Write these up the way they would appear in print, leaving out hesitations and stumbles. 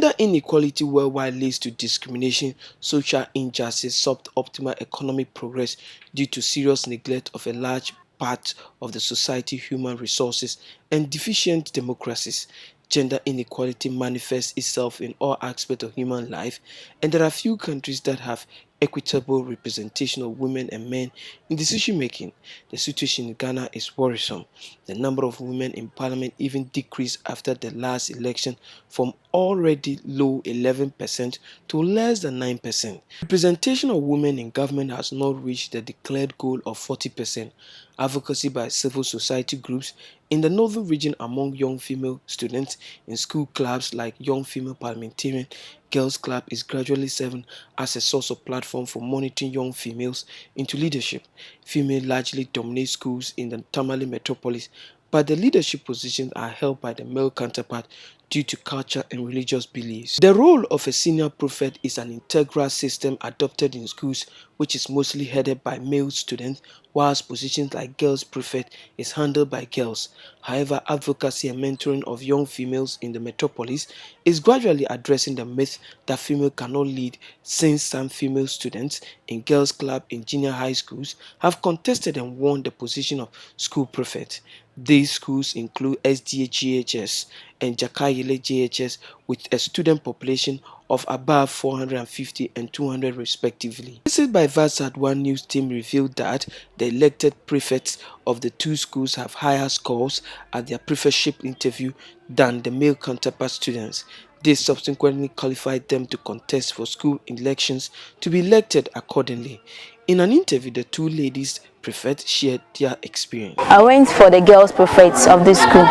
Gender inequality worldwide leads to discrimination, social injustice, suboptimal economic progress due to serious neglect of a large part of the society human resources, and deficient democracies. Gender inequality manifests itself in all aspects of human life, and there are few countries that have equitable representation of women and men in decision making. The situation in Ghana is worrisome. The number of women in parliament even decreased after the last election from already low 11% to less than 9%. Representation of women in government has not reached the declared goal of 40%. Advocacy by civil society groups in the northern region among young female students in school clubs like Young Female Parliamentarian Girls Club is gradually serving as a source of platform for monitoring young females into leadership. Females largely dominate schools in the Tamale metropolis, but the leadership positions are held by the male counterpart due to culture and religious beliefs. The role of a senior prophet is an integral system adopted in schools which is mostly headed by male students, whilst positions like girls prefect is handled by girls. However, advocacy and mentoring of young females in the metropolis is gradually addressing the myth that female cannot lead, since some female students in girls club in junior high schools have contested and won the position of school prefect. These schools include SDA GHS and Jakayele JHS with a student population of above 450 and 200 respectively. Visit by Varsat One News team revealed that the elected prefects of the two schools have higher scores at their prefectship interview than the male counterpart students. This subsequently qualified them to contest for school elections to be elected accordingly. In an interview, the two ladies prefects shared their experience. I went for the girls prefects of this school.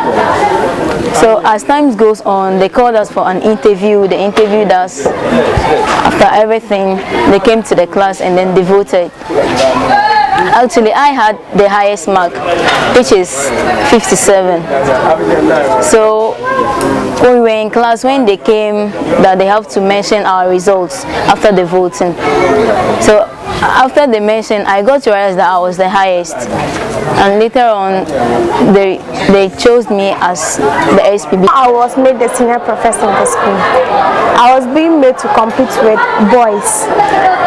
So as time goes on, they called us for an interview. They interviewed us. After everything, they came to the class and then they voted. Actually, I had the highest mark, which is 57. So when we were in class, when they came, that they have to mention our results after the voting. So after the mention, I got to realize that I was the highest, and later on they chose me as the SPB. I was made the senior professor of the school. I was being made to compete with boys.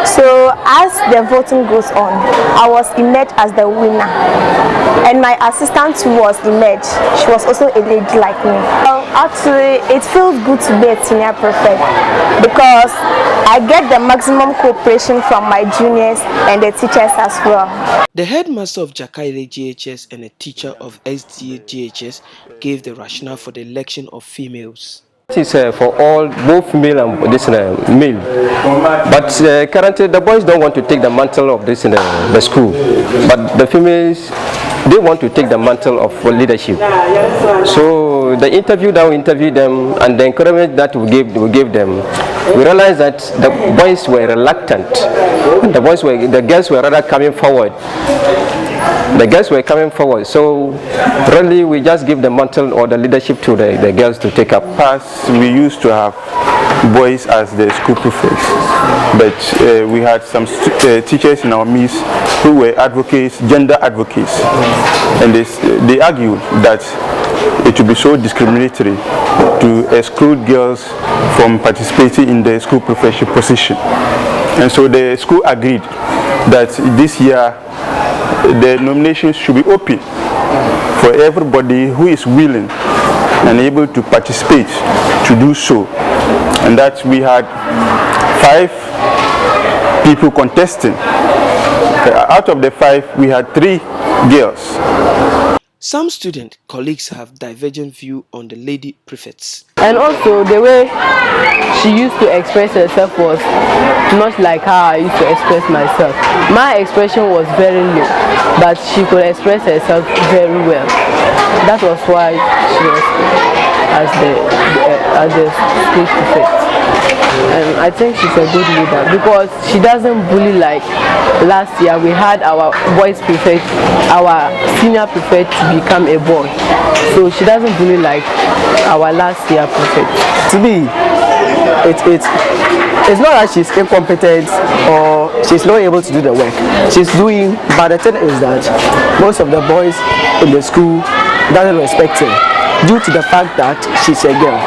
So as the voting goes on, I was emerged as the winner, and my assistant too was emerged. She was also a lady like me. Actually, it feels good to be a senior prefect because I get the maximum cooperation from my juniors and the teachers as well. The headmaster of Jakayele GHS and a teacher of SDA GHS gave the rationale for the election of females. It is for all, both male and this male. But currently the boys don't want to take the mantle of this in the school. But the females, they want to take the mantle of leadership. So the interview that we interviewed them and the encouragement that we gave them, we realized that the boys were reluctant. The girls were rather coming forward. The girls were coming forward, so really we just give the mantle or the leadership to the girls to take up. Past, we used to have boys as the school prefects, but we had some teachers in our midst who were advocates, gender advocates, and they argued that it would be so discriminatory to exclude girls from participating in the school prefectship position. And so the school agreed that this year the nominations should be open for everybody who is willing and able to participate to do so. And that we had 5 people contesting. Out of the 5, we had 3 girls. Some student colleagues have divergent view on the lady prefects. And also the way she used to express herself was not like how I used to express myself. My expression was very low, but she could express herself very well. That was why she was as the school prefect. And I think she's a good leader because she doesn't bully like last year. We had our boys prefect, our senior prefect to become a boy. So she doesn't bully like our last year prefect. To me, it's not that she's incompetent or she's not able to do the work. She's doing, but the thing is that most of the boys in the school doesn't respect her due to the fact that she's a girl.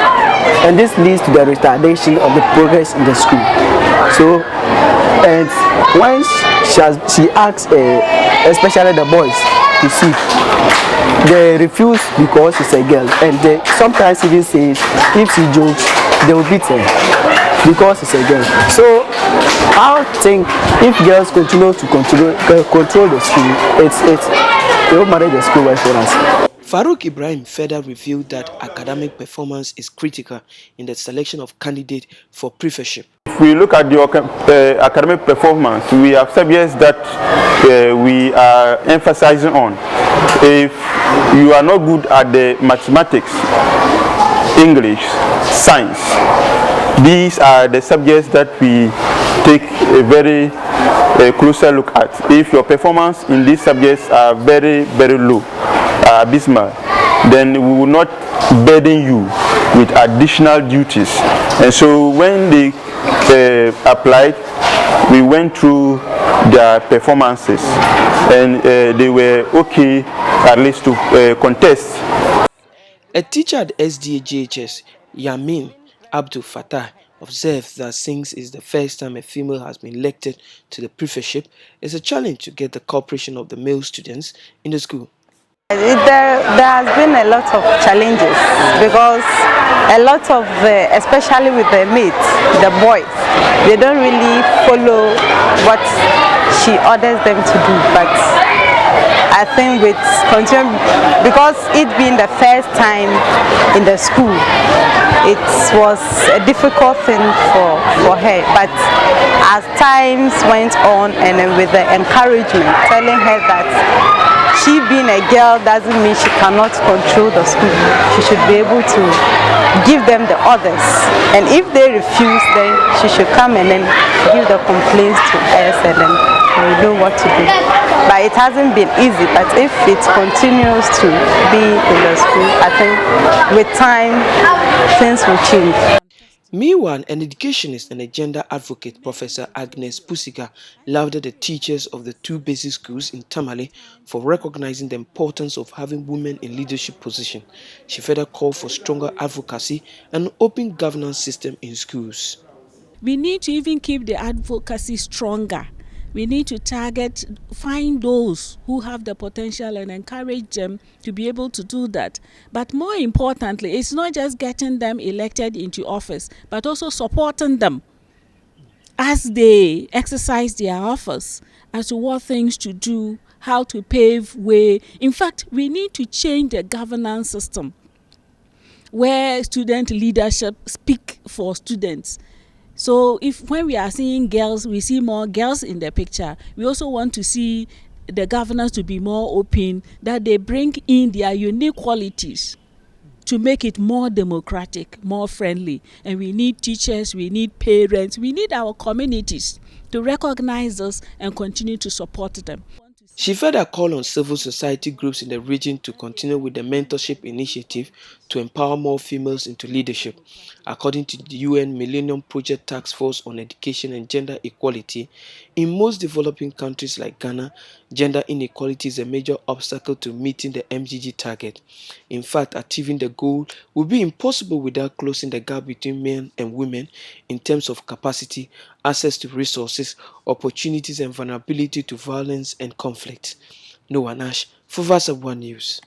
and this leads to the retardation of the progress in the school. So, and when she asks, especially the boys, to see, they refuse because she's a girl, and they sometimes even say if she jokes, they will beat her because it's a girl. So I think if girls continue to control the school, they will manage the school well for us. Farouk Ibrahim further revealed that academic performance is critical in the selection of candidates for prefectship. If we look at the academic performance, we have subjects that we are emphasizing on. If you are not good at the mathematics, English, science, these are the subjects that we take a very closer look at. If your performance in these subjects are very, very low, abysmal, then we will not burden you with additional duties. And so when they applied, we went through their performances, and they were okay at least to contest. A teacher at SDA-JHS, Yamin Abdul Fattah, observed that since it's the first time a female has been elected to the prefectship, it's a challenge to get the cooperation of the male students in the school. There has been a lot of challenges because a lot of, especially with the mates, the boys, they don't really follow what she orders them to do. But I think with because it being the first time in the school, it was a difficult thing for her. But as times went on, and then with the encouragement, telling her that she being a girl doesn't mean she cannot control the school. She should be able to give them the orders. And if they refuse, then she should come and then give the complaints to us, and then we know what to do. But it hasn't been easy. But if it continues to be in the school, I think with time, things will change. Meanwhile, an educationist and a gender advocate, Professor Agnes Pusika, lauded the teachers of the two basic schools in Tamale for recognizing the importance of having women in leadership positions. She further called for stronger advocacy and open governance system in schools. We need to even keep the advocacy stronger. We need to find those who have the potential and encourage them to be able to do that. But more importantly, it's not just getting them elected into office, but also supporting them as they exercise their office as to what things to do, how to pave way. In fact, we need to change the governance system where student leadership speak for students. So when we are seeing girls, we see more girls in the picture. We also want to see the governors to be more open, that they bring in their unique qualities to make it more democratic, more friendly. And we need teachers, we need parents, we need our communities to recognize us and continue to support them. She further called on civil society groups in the region to continue with the mentorship initiative to empower more females into leadership. According to the UN Millennium Project Task Force on Education and Gender Equality, in most developing countries like Ghana, gender inequality is a major obstacle to meeting the MGG target. In fact, achieving the goal would be impossible without closing the gap between men and women in terms of capacity, access to resources, opportunities, and vulnerability to violence and conflict. Noah Nash for Versa One News.